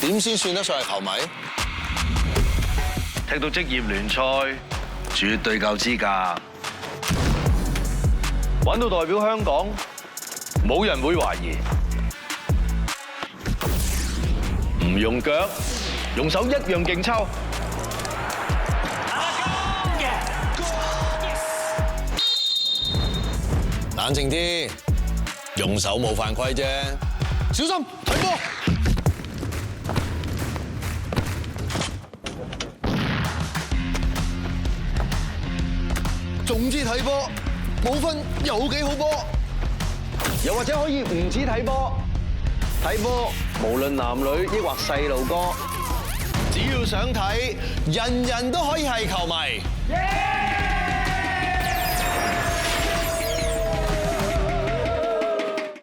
點先算得上係球迷？踢到職業聯賽，絕對夠資格。玩到代表香港，冇人會懷疑。唔用腳，用手一樣勁抽。冷靜啲，用手冇犯規啫。小心睇波。總之睇波，冇分有幾好波。又或者可以唔止睇波，睇波無論男女抑或細路哥，只要想睇，人人都可以係球迷。